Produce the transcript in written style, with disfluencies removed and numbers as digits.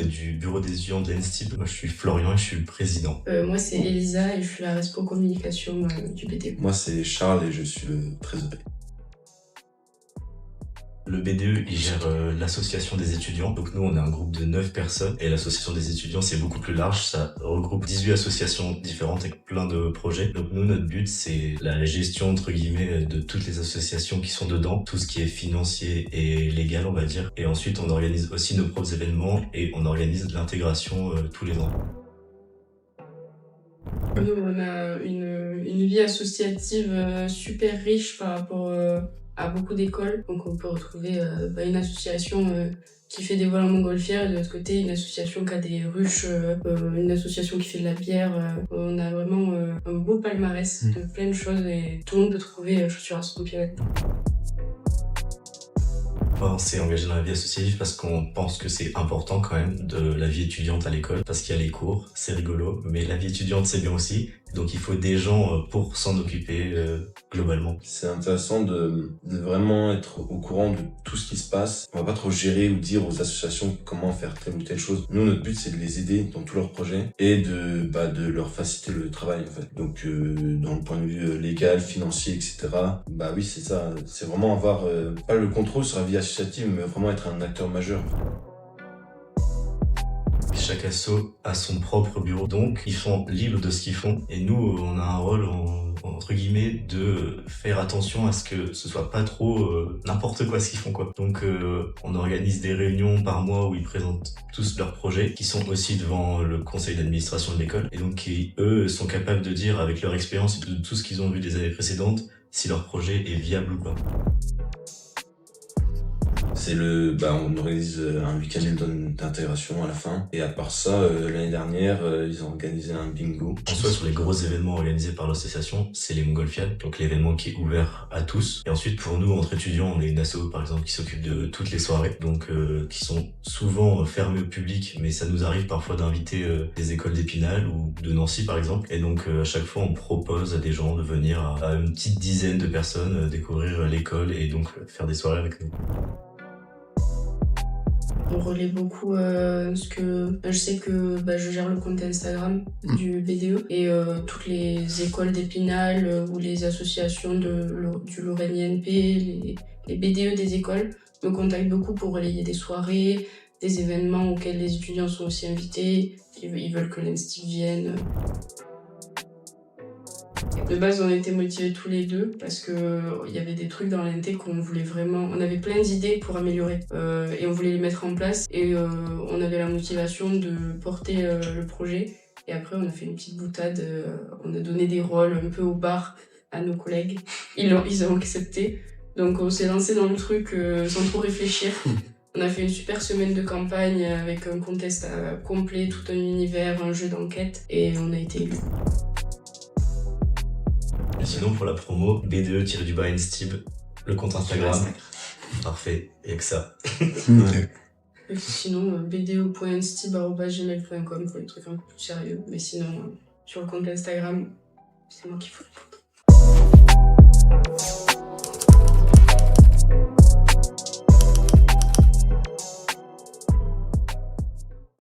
du bureau des étudiants de l'ENSTIB. Moi, je suis Florian et je suis le président. Moi, c'est Elisa et je suis la respo communication du BDE. Moi, c'est Charles et je suis le trésorier. Le BDE, il gère l'association des étudiants. Donc nous, on est un groupe de 9 personnes. Et l'association des étudiants, c'est beaucoup plus large. Ça regroupe 18 associations différentes avec plein de projets. Donc nous, notre but, c'est la gestion, entre guillemets, de toutes les associations qui sont dedans. Tout ce qui est financier et légal, on va dire. Et ensuite, on organise aussi nos propres événements et on organise de l'intégration tous les ans. Nous, on a une vie associative super riche par rapport à beaucoup d'écoles. Donc on peut retrouver une association qui fait des vols en montgolfière et de l'autre côté une association qui a des ruches, une association qui fait de la bière. On a vraiment un beau palmarès de plein de choses et tout le monde peut trouver chaussures à son pied là-dedans. On s'est engagé dans la vie associative parce qu'on pense que c'est important quand même de la vie étudiante à l'école, parce qu'il y a les cours, c'est rigolo, mais la vie étudiante c'est bien aussi, donc il faut des gens pour s'en occuper globalement. C'est intéressant de vraiment être au courant de tout ce qui se passe. On va pas trop gérer ou dire aux associations comment faire telle ou telle chose. Nous, notre but, c'est de les aider dans tous leurs projets et de leur faciliter le travail, en fait. Donc, dans le point de vue légal, financier, etc., oui, c'est ça. C'est vraiment avoir, pas le contrôle sur la vie associative, mais vraiment être un acteur majeur. Chaque asso a son propre bureau, donc ils sont libres de ce qu'ils font. Et nous, on a un rôle, entre guillemets, de faire attention à ce que ce soit pas trop n'importe quoi ce qu'ils font, quoi. Donc on organise des réunions par mois où ils présentent tous leurs projets, qui sont aussi devant le conseil d'administration de l'école. Et donc qui, eux, sont capables de dire, avec leur expérience et de tout ce qu'ils ont vu des années précédentes, si leur projet est viable ou pas. C'est on organise un week-end d'intégration à la fin. Et à part ça, l'année dernière, ils ont organisé un bingo. En soi, sur les gros événements organisés par l'association, c'est les Montgolfiades, donc l'événement qui est ouvert à tous. Et ensuite, pour nous, entre étudiants, on est une asso, par exemple, qui s'occupe de toutes les soirées, donc qui sont souvent fermées au public, mais ça nous arrive parfois d'inviter des écoles d'Épinal ou de Nancy, par exemple. Et donc, à chaque fois, on propose à des gens de venir à une petite dizaine de personnes découvrir l'école et donc faire des soirées avec nous. On relaie beaucoup ce que... Je sais que je gère le compte Instagram du BDE et toutes les écoles d'Épinal ou les associations du Lorraine INP, les BDE des écoles me contactent beaucoup pour relayer des soirées, des événements auxquels les étudiants sont aussi invités. Ils veulent que l'ENSTIB vienne. De base, on était motivés tous les deux parce que il y avait des trucs dans l'NT qu'on voulait vraiment... On avait plein d'idées pour améliorer et on voulait les mettre en place et on avait la motivation de porter le projet. Et après, on a fait une petite boutade, on a donné des rôles un peu au bar à nos collègues. Ils ont accepté. Donc on s'est lancé dans le truc sans trop réfléchir. On a fait une super semaine de campagne avec un contest complet, tout un univers, un jeu d'enquête et on a été élus. Et sinon, pour la promo, BDE-ENSTIB, le compte Instagram. Parfait, il n'y a que ça. Et sinon, bdo.enstib@gmail.com pour les trucs un peu plus sérieux. Mais sinon, sur le compte Instagram, c'est moi qui fais le compte.